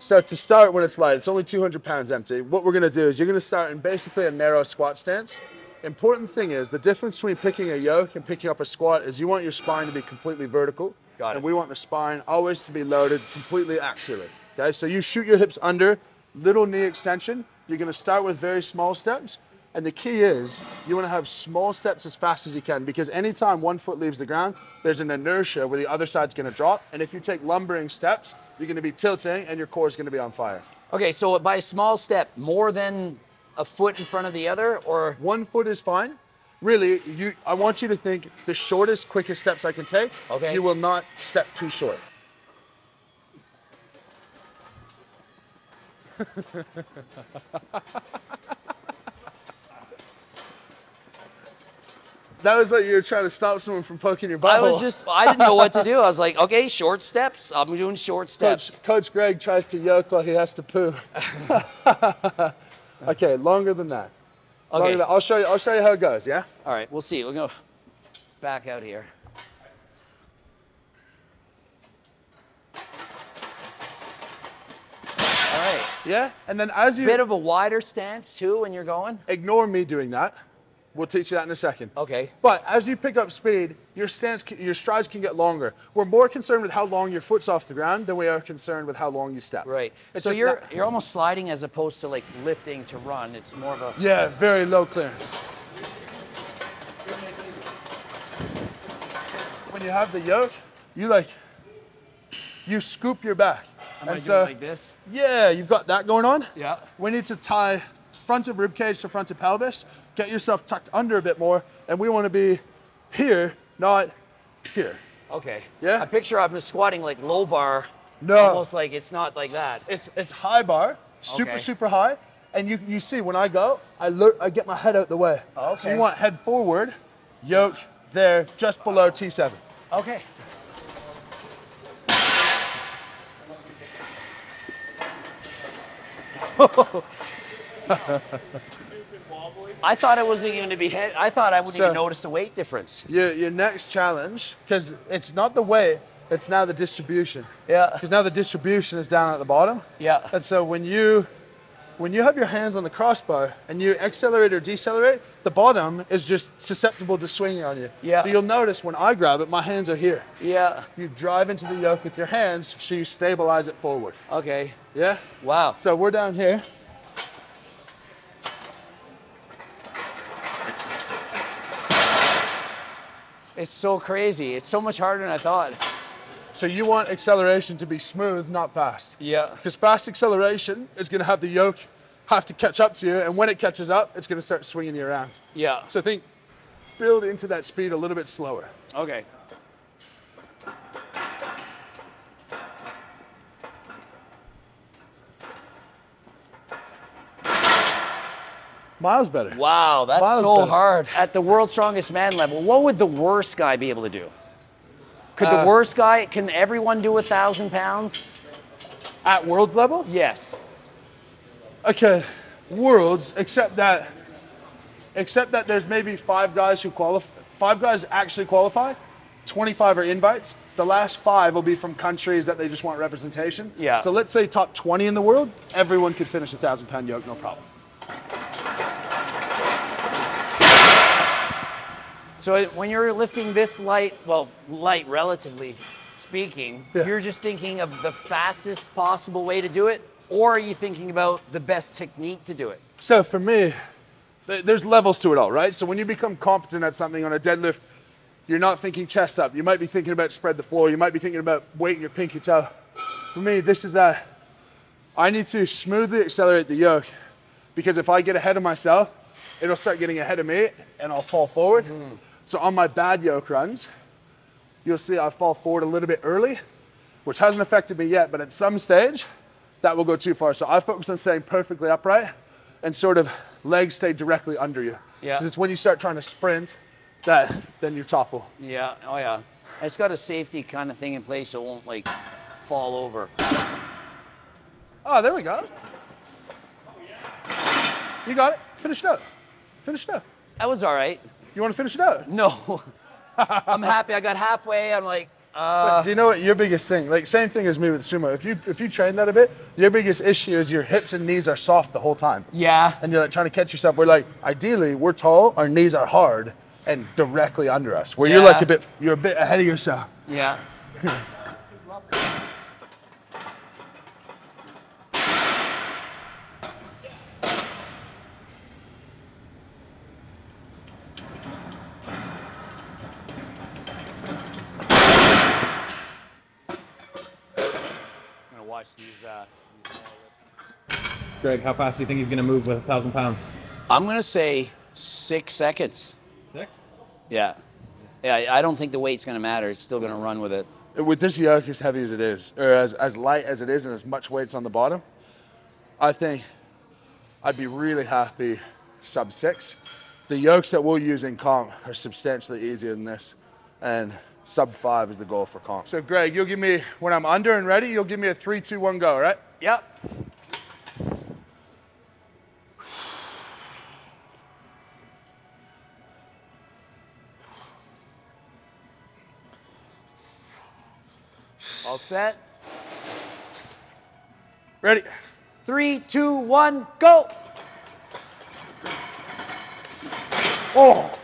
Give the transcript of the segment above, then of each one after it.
So to start when it's light, it's only 200 pounds empty. What we're gonna do is you're gonna start in basically a narrow squat stance. Important thing is the difference between picking a yoke and picking up a squat is you want your spine to be completely vertical. Got it. And we want the spine always to be loaded completely axially. Okay, so you shoot your hips under, little knee extension. You're gonna start with very small steps. And the key is you wanna have small steps as fast as you can, because anytime one foot leaves the ground, there's an inertia where the other side's gonna drop. And if you take lumbering steps, you're gonna be tilting and your core is gonna be on fire. Okay, so by a small step, more than a foot in front of the other, or? 1 foot is fine. Really, I want you to think the shortest, quickest steps I can take. Okay. You will not step too short. That was like you were trying to stop someone from poking your butthole. I didn't know what to do. I was like, okay, short steps. I'm doing short steps. Coach Greg tries to yoke while he has to poo. Okay, longer than that. Okay. Longer than that. I'll show you how it goes, yeah? All right, we'll see. We'll go back out here. All right. Yeah, and then as you... Bit of a wider stance too when you're going. Ignore me doing that. We'll teach you that in a second. Okay. But as you pick up speed, your strides can get longer. We're more concerned with how long your foot's off the ground than we are concerned with how long you step. Right. So you're almost sliding as opposed to like lifting to run. It's more of a... Yeah, very low clearance. When you have the yoke, you scoop your back. Am I doing like this? Yeah, you've got that going on. Yeah. We need to tie front of ribcage to front of pelvis. Get yourself tucked under a bit more, and we want to be here, not here. Okay. Yeah? I picture I'm squatting like low bar. No. Almost like it's not like that. It's high bar, super, Okay. super high. And you see, when I go, I get my head out the way. Okay. So you want head forward, yoke there, just below T7. Okay. I thought it wasn't going to be head. I thought I wouldn't even notice the weight difference. Your next challenge, because it's not the weight, it's now the distribution. Yeah. Because now the distribution is down at the bottom. Yeah. And so when you have your hands on the crossbar and you accelerate or decelerate, the bottom is just susceptible to swinging on you. Yeah. So you'll notice when I grab it, my hands are here. Yeah. You drive into the yoke with your hands, so you stabilize it forward. Okay. Yeah? Wow. So we're down here. It's so crazy. It's so much harder than I thought. So you want acceleration to be smooth, not fast. Yeah. Because fast acceleration is going to have the yoke have to catch up to you, and when it catches up, it's going to start swinging you around. Yeah. So build into that speed a little bit slower. Okay. Miles better. Wow, that's Miles so better. hard. At the world's strongest man level, what would the worst guy be able to do? Could the worst guy, can everyone do 1,000 pounds? At world's level? Yes. Okay, worlds, except that there's maybe 5 guys who qualify. 5 guys actually qualify. 25 are invites. The last 5 will be from countries that they just want representation. Yeah. So let's say top 20 in the world, everyone could finish a 1,000-pound yoke, no problem. So when you're lifting this light, well, light relatively speaking, Yeah. you're just thinking of the fastest possible way to do it, or are you thinking about the best technique to do it? So for me, there's levels to it all, right? So when you become competent at something on a deadlift, you're not thinking chest up. You might be thinking about spread the floor. You might be thinking about weight in your pinky toe. For me, this is that I need to smoothly accelerate the yoke, because if I get ahead of myself, it'll start getting ahead of me and I'll fall forward. So on my bad yoke runs, you'll see I fall forward a little bit early, which hasn't affected me yet, but at some stage, that will go too far. So I focus on staying perfectly upright and sort of legs stay directly under you. Yeah. Because it's when you start trying to sprint that then you topple. Yeah, oh yeah. It's got a safety kind of thing in place so it won't like fall over. Oh, there we go. You got it. Finish it up. Finish it up. That was all right. You want to finish it out? No. I'm happy. I got halfway. I'm like, But do you know what your biggest thing? Like same thing as me with sumo. If you train that a bit, your biggest issue is your hips and knees are soft the whole time. Yeah. And you're like trying to catch yourself. We're like, ideally, we're tall, our knees are hard and directly under us. Where you're like you're a bit ahead of yourself. Yeah. Watch these Greg, how fast do you think he's going to move with 1,000 pounds? I'm going to say 6 seconds. 6? Yeah. Yeah, I don't think the weight's going to matter. It's still going to run with it. With this yoke as heavy as it is, or as light as it is and as much weight's on the bottom, I think I'd be really happy sub 6. The yokes that we'll use in comp are substantially easier than this. And sub 5 is the goal for comp. So Greg, you'll give me, when I'm under and ready, you'll give me a 3, 2, 1, go, right? Yep. All set? Ready? 3, 2, 1, go! Oh!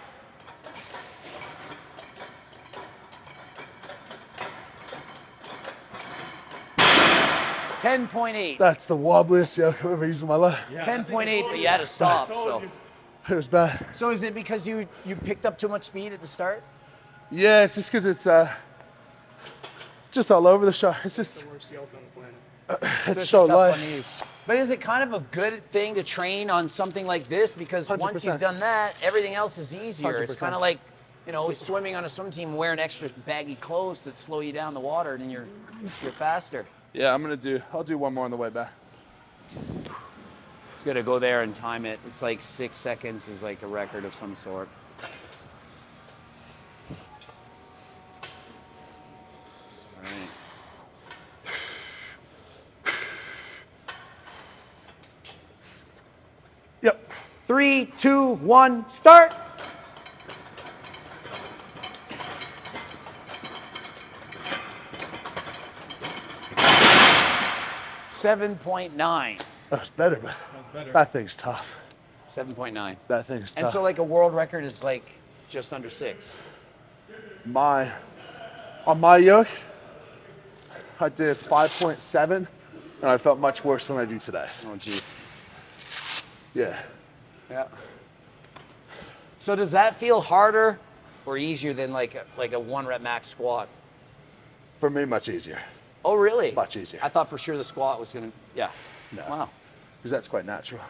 $10.8. That's the wobbliest yoke I've ever used in my life. Yeah. 10.8, but you had to stop. So. It was bad. So is it because you picked up too much speed at the start? Yeah, it's just because it's just all over the shot. It's just, it's so light. But is it kind of a good thing to train on something like this? Because once you've 100%. done that, everything else is easier. 100%. It's kind of like, you know, swimming on a swim team, wearing extra baggy clothes to slow you down the water, and then you're faster. Yeah, I'll do one more on the way back. Just gotta go there and time it. It's like 6 seconds is like a record of some sort. All right. Yep. 3, 2, 1, start. $7.9. That's better, but that thing's tough. 7.9. That thing's tough. And so like a world record is like just under 6. On my yoke, I did 5.7, and I felt much worse than I do today. Oh, geez. Yeah. Yeah. So does that feel harder or easier than like a 1 rep max squat? For me, much easier. Oh, really? Much easier. I thought for sure the squat was gonna, yeah. No. Wow. Because that's quite natural.